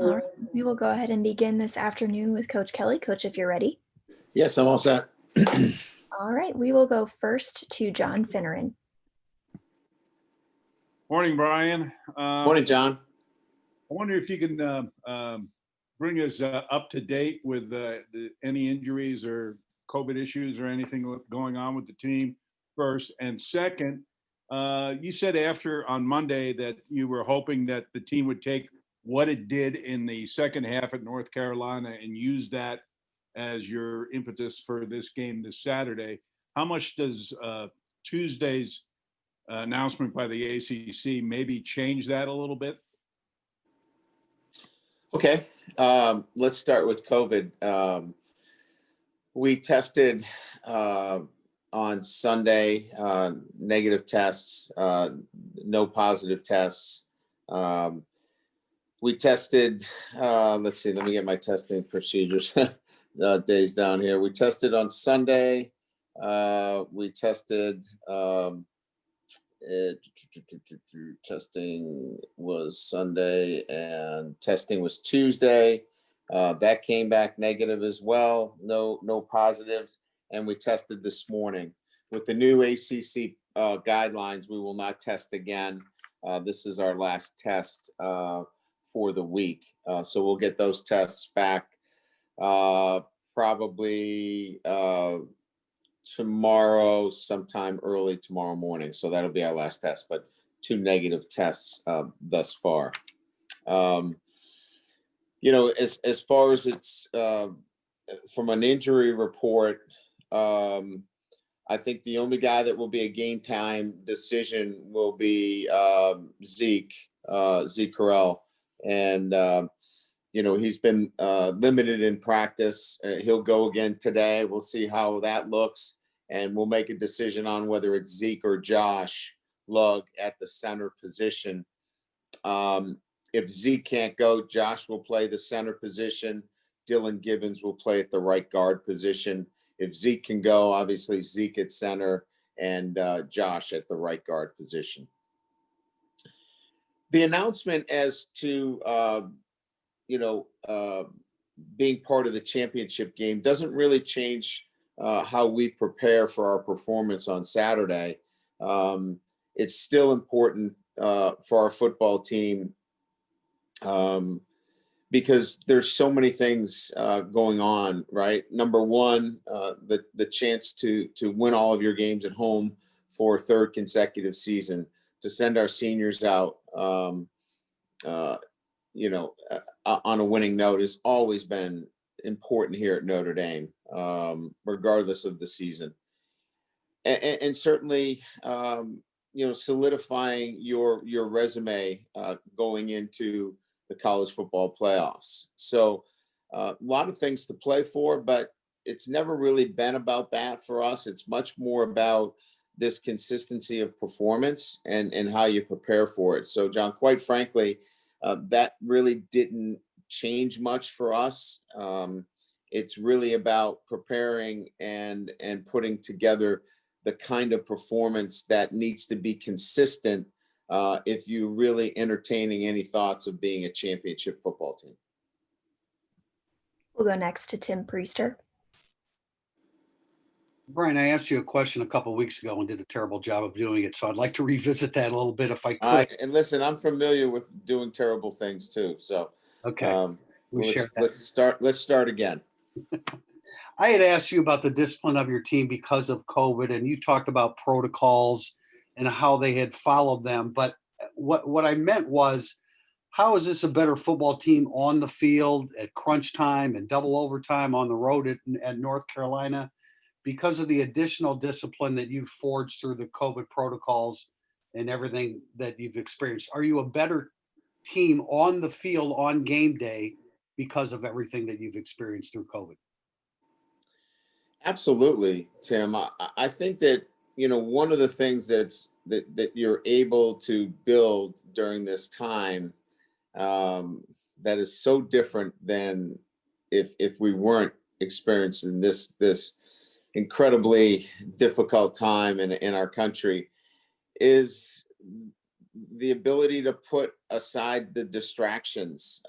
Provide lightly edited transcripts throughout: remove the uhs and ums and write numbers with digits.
All right, we will go ahead and begin this afternoon with Coach Kelly. Coach, if you're ready. Yes, I'm all set. All right, we will go first to John Finneran. Morning, Brian. Morning, John. I wonder if you can bring us up to date with any injuries or COVID issues or anything going on with the team first. And second, you said on Monday that you were hoping that the team would take what it did in the second half at North Carolina and use that as your impetus for this game this Saturday. How much does Tuesday's announcement by the ACC maybe change that a little bit? Okay, let's start with COVID. We tested on Sunday, negative tests, no positive tests. We tested, let's see, let me get my testing procedures days down here. We tested on Sunday. We tested, testing was Sunday and testing was Tuesday. That came back negative as well. No positives. And we tested this morning. With the new ACC guidelines, we will not test again. This is our last test for the week. So we'll get those tests back probably tomorrow, sometime early tomorrow morning. So that'll be our last test, but 2 negative tests thus far. As far as it's from an injury report, I think the only guy that will be a game time decision will be Zeke Correll. And, he's been limited in practice. He'll go again today. We'll see how that looks. And we'll make a decision on whether it's Zeke or Josh Lugg at the center position. If Zeke can't go, Josh will play the center position. Dylan Gibbons will play at the right guard position. If Zeke can go, obviously Zeke at center and Josh at the right guard position. The announcement as to, being part of the championship game doesn't really change how we prepare for our performance on Saturday. It's still important for our football team because there's so many things going on, right? Number one, the chance to win all of your games at home for a third consecutive season, to send our seniors out, on a winning note has always been important here at Notre Dame, regardless of the season. And certainly, solidifying your resume going into the college football playoffs. So a lot of things to play for, but it's never really been about that for us. It's much more about this consistency of performance and how you prepare for it. So, John, quite frankly, that really didn't change much for us. It's really about preparing and putting together the kind of performance that needs to be consistent if you're really entertaining any thoughts of being a championship football team. We'll go next to Tim Priester. Brian, I asked you a question a couple of weeks ago and did a terrible job of doing it. So I'd like to revisit that a little bit if I could. And listen, I'm familiar with doing terrible things too. So okay, let's start again. I had asked you about the discipline of your team because of COVID, and you talked about protocols and how they had followed them. But what I meant was, how is this a better football team on the field at crunch time and double overtime on the road at North Carolina? Because of the additional discipline that you've forged through the COVID protocols and everything that you've experienced, are you a better team on the field on game day because of everything that you've experienced through COVID? Absolutely, Tim. I think that, one of the things that you're able to build during this time that is so different than if we weren't experiencing this incredibly difficult time in our country is the ability to put aside the distractions,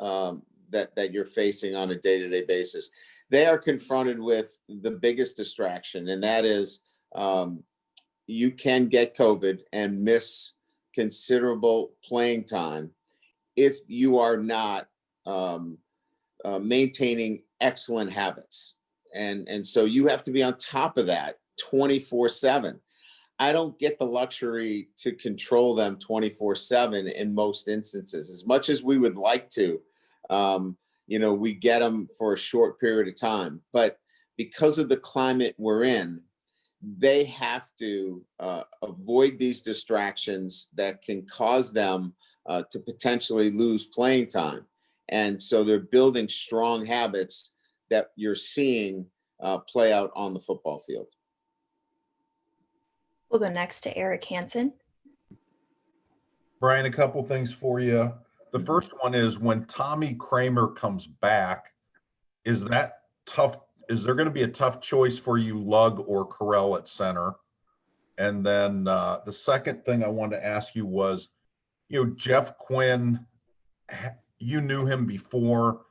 that you're facing on a day-to-day basis. They are confronted with the biggest distraction, and that is you can get COVID and miss considerable playing time if you are not maintaining excellent habits. And so you have to be on top of that 24/7. I don't get the luxury to control them 24/7 in most instances. As much as we would like to, we get them for a short period of time. But because of the climate we're in, they have to avoid these distractions that can cause them to potentially lose playing time. And so they're building strong habits that you're seeing play out on the football field. We'll go next to Eric Hansen. Brian, a couple things for you. The first one is when Tommy Kramer comes back, is that tough? Is there going to be a tough choice for you, Lug or Carell at center? And then the second thing I wanted to ask you was, Jeff Quinn, you knew him before,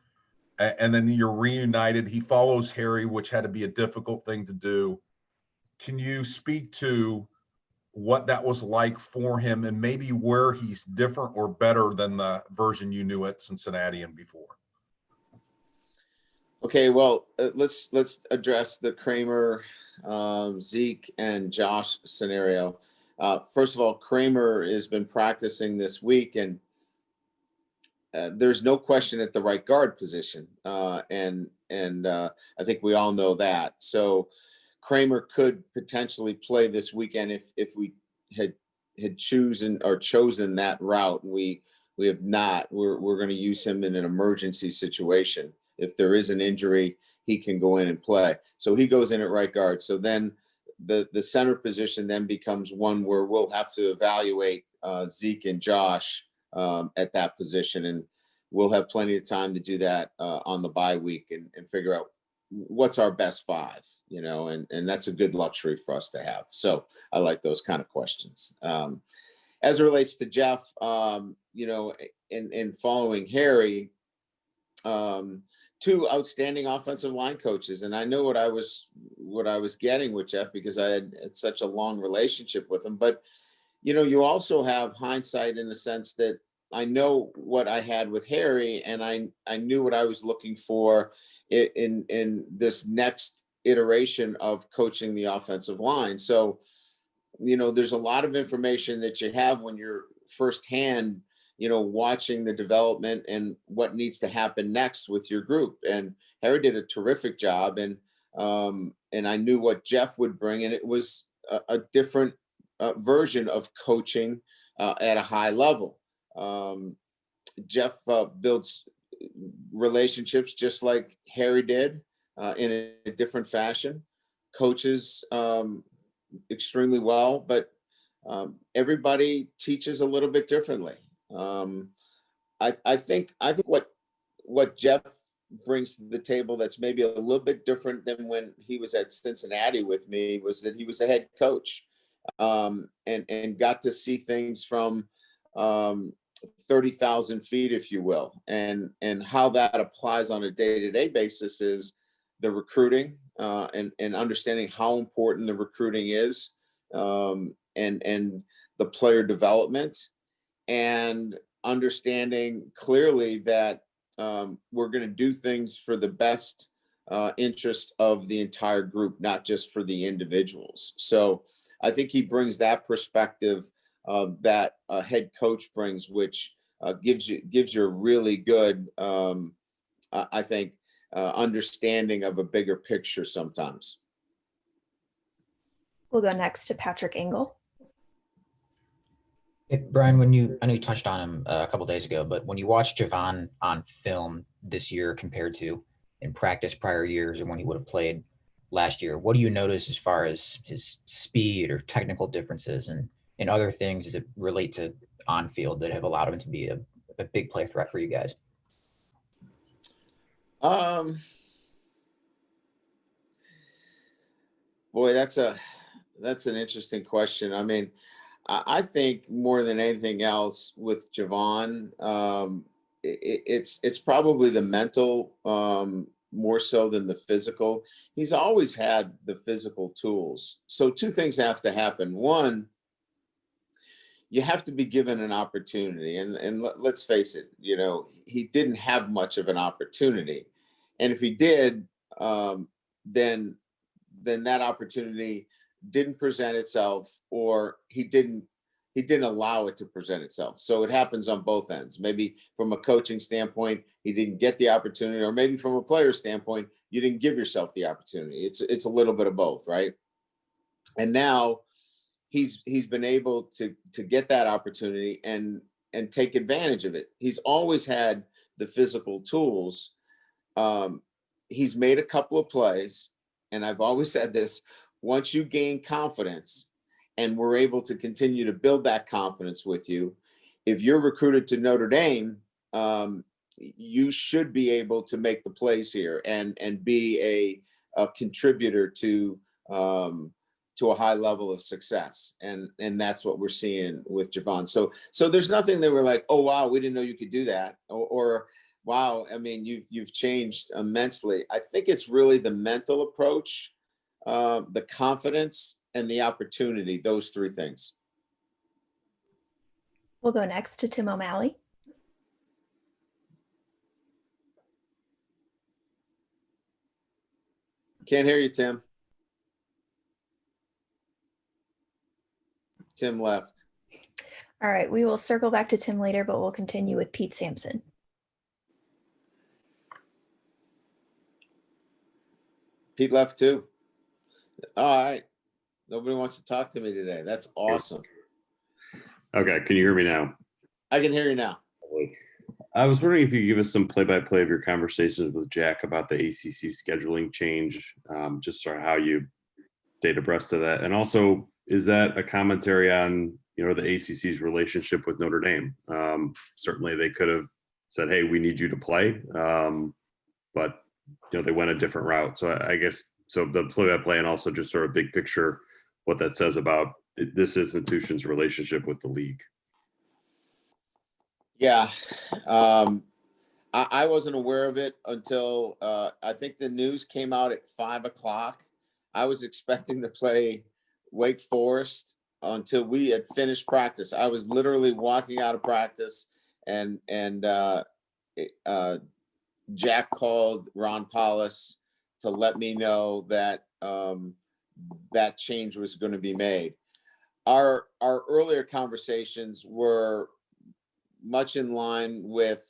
and then you're reunited. He follows Harry, which had to be a difficult thing to do. Can you speak to what that was like for him and maybe where he's different or better than the version you knew at Cincinnati and before? Okay, well, let's address the Kramer, Zeke, and Josh scenario. First of all, Kramer has been practicing this week, and there's no question at the right guard position, and I think we all know that. So Kramer could potentially play this weekend if we had chosen that route. We have not. We're going to use him in an emergency situation. If there is an injury, he can go in and play. So he goes in at right guard. So then the center position then becomes one where we'll have to evaluate Zeke and Josh at that position, and we'll have plenty of time to do that on the bye week and figure out what's our best five, and that's a good luxury for us to have. So I like those kind of questions. As it relates to Jeff, in following Harry, two outstanding offensive line coaches, and I know what I was getting with Jeff because I had such a long relationship with him. But you also have hindsight in the sense that I know what I had with Harry, and I knew what I was looking for in this next iteration of coaching the offensive line. So, there's a lot of information that you have when you're firsthand, watching the development and what needs to happen next with your group. And Harry did a terrific job, and I knew what Jeff would bring, and it was a different version of coaching at a high level. Jeff builds relationships just like Harry did, in a different fashion, coaches extremely well, but everybody teaches a little bit differently. I think what Jeff brings to the table that's maybe a little bit different than when he was at Cincinnati with me was that he was a head coach, and got to see things from 30,000 feet, if you will, and how that applies on a day-to-day basis is the recruiting, and understanding how important the recruiting is, and the player development, and understanding clearly that we're going to do things for the best interest of the entire group, not just for the individuals. So I think he brings that perspective that a head coach brings, which gives you a really good, I think, understanding of a bigger picture sometimes. We'll go next to Patrick Engel. Brian, I know you touched on him a couple days ago, but when you watch Javon on film this year compared to in practice prior years or when he would have played last year, what do you notice as far as his speed or technical differences and other things that relate to on field that have allowed him to be a big play threat for you guys? Boy, that's an interesting question. I mean, I think more than anything else with Javon, it's probably the mental more so than the physical. He's always had the physical tools. So two things have to happen. One, you have to be given an opportunity, and let's face it, he didn't have much of an opportunity, and if he did, then that opportunity didn't present itself, or he didn't allow it to present itself. So it happens on both ends. Maybe from a coaching standpoint, he didn't get the opportunity, or maybe from a player standpoint, you didn't give yourself the opportunity. It's a little bit of both, right? And now he's been able to get that opportunity and take advantage of it. He's always had the physical tools. He's made a couple of plays, and I've always said this: once you gain confidence, and we're able to continue to build that confidence with you, if you're recruited to Notre Dame, you should be able to make the plays here and be a contributor to a high level of success, and that's what we're seeing with Javon. So there's nothing that we're like, oh wow, we didn't know you could do that, or wow, I mean, you've changed immensely. I think it's really the mental approach, the confidence, and the opportunity. Those three things. We'll go next to Tim O'Malley. Can't hear you, Tim. Tim left. All right, we will circle back to Tim later, but we'll continue with Pete Sampson. Pete left too. All right. Nobody wants to talk to me today. That's awesome. Okay, can you hear me now? I can hear you now. I was wondering if you could give us some play-by-play of your conversations with Jack about the ACC scheduling change, just sort of how you stayed abreast of that. And also, is that a commentary on, the ACC's relationship with Notre Dame? Certainly they could have said, hey, we need you to play, but, they went a different route. So I guess, so the play-by-play, and also just sort of big picture, what that says about this institution's relationship with the league. Yeah. I wasn't aware of it until I think the news came out at 5:00. I was expecting to play Wake Forest until we had finished practice. I was literally walking out of practice, and Jack called Ron Paulus to let me know that that change was going to be made. Our earlier conversations were much in line with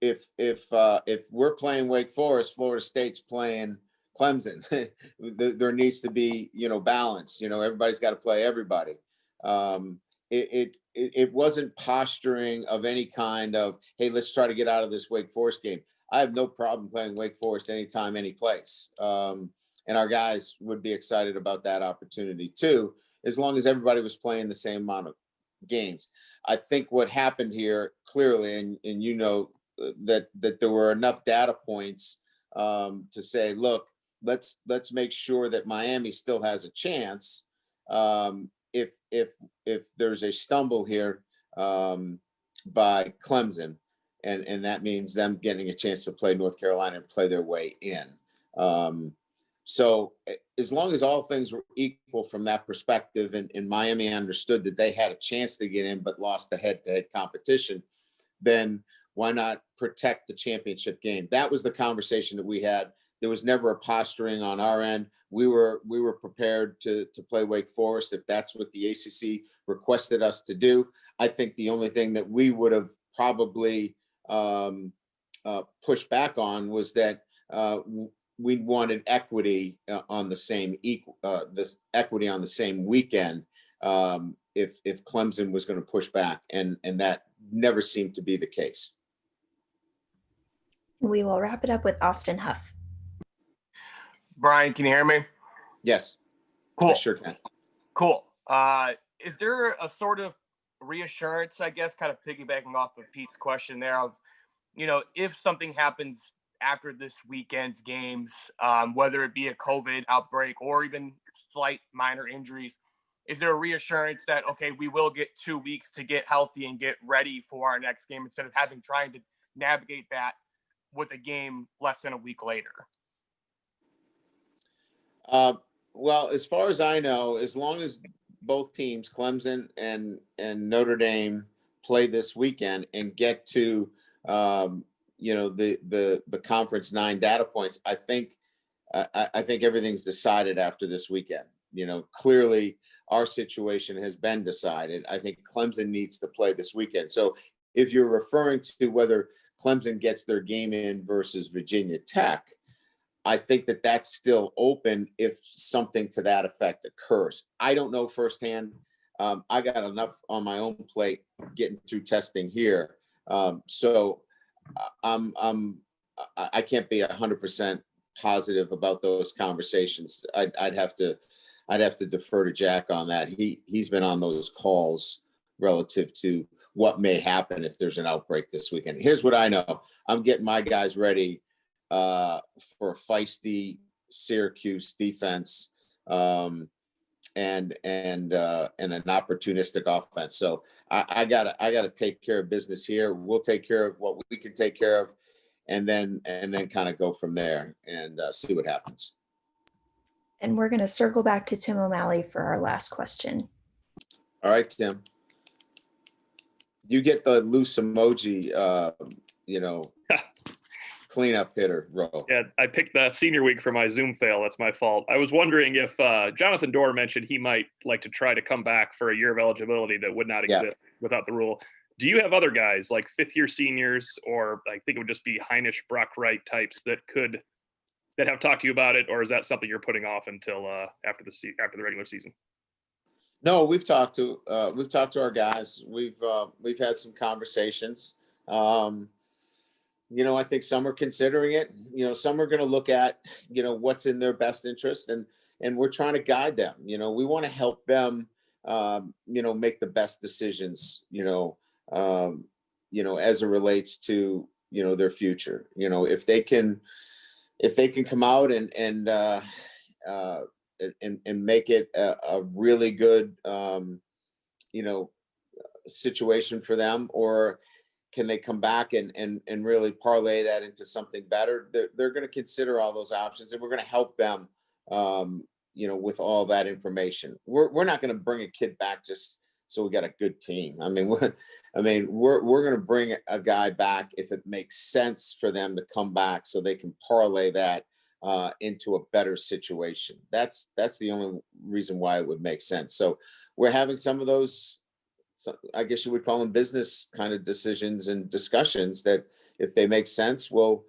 if we're playing Wake Forest, Florida State's playing Clemson. There needs to be balance. Everybody's got to play everybody. It wasn't posturing of any kind of, hey, let's try to get out of this Wake Forest game. I have no problem playing Wake Forest anytime, any place. And our guys would be excited about that opportunity too, as long as everybody was playing the same amount of games. I think what happened here clearly, and that there were enough data points to say, look, let's make sure that Miami still has a chance. If there's a stumble here by Clemson, and that means them getting a chance to play North Carolina and play their way in. So as long as all things were equal from that perspective, and Miami understood that they had a chance to get in but lost the head-to-head competition, then why not protect the championship game? That was the conversation that we had. There was never a posturing on our end. We were prepared to play Wake Forest if that's what the ACC requested us to do. I think the only thing that we would have probably pushed back on was that we wanted equity on the same equity on the same weekend if Clemson was going to push back, and that never seemed to be the case. We will wrap it up with Austin Huff. Brian, can you hear me? Yes. Cool. I sure can. Cool. Is there a sort of reassurance, I guess, kind of piggybacking off of Pete's question there of, if something happens after this weekend's games, whether it be a COVID outbreak or even slight minor injuries, is there a reassurance that, okay, we will get 2 weeks to get healthy and get ready for our next game instead of trying to navigate that with a game less than a week later? Well, as far as I know, as long as both teams, Clemson and Notre Dame, play this weekend and get to the conference 9 data points, I think everything's decided after this weekend. Clearly our situation has been decided. I think Clemson needs to play this weekend. So if you're referring to whether Clemson gets their game in versus Virginia Tech, I think that that's still open if something to that effect occurs. I don't know firsthand. I got enough on my own plate getting through testing here. So I can't be 100% positive about those conversations. I'd have to defer to Jack on that. He's been on those calls relative to what may happen if there's an outbreak this weekend. Here's what I know. I'm getting my guys ready for a feisty Syracuse defense and an opportunistic offense. So I gotta take care of business here. We'll take care of what we can take care of, and then kind of go from there and see what happens. And we're going to circle back to Tim O'Malley for our last question. All right, Tim. You get the loose emoji, cleanup hitter role. Yeah, I picked the senior week for my Zoom fail. That's my fault. I was wondering if Jonathan Dorr mentioned he might like to try to come back for a year of eligibility that would not exist without the rule. Do you have other guys like 5th-year seniors, or I think it would just be Heinisch, Brock-Wright types that have talked to you about it, or is that something you're putting off until after the regular season? No, we've talked to our guys. We've had some conversations. I think some are considering it. Some are going to look at what's in their best interest, and we're trying to guide them. We want to help them make the best decisions as it relates to their future. If they can come out and make it a really good situation for them, or can they come back and really parlay that into something better? They're going to consider all those options, and we're going to help them with all that information. We're not going to bring a kid back just so we got a good team. We're going to bring a guy back if it makes sense for them to come back, so they can parlay that into a better situation. That's the only reason why it would make sense. So we're having some of those, I guess you would call them business kind of decisions and discussions that if they make sense, we'll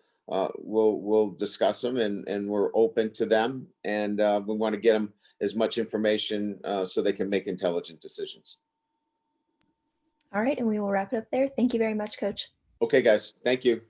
discuss them, and we're open to them. And we want to get them as much information so they can make intelligent decisions. All right, and we will wrap it up there. Thank you very much, Coach. Okay, guys. Thank you.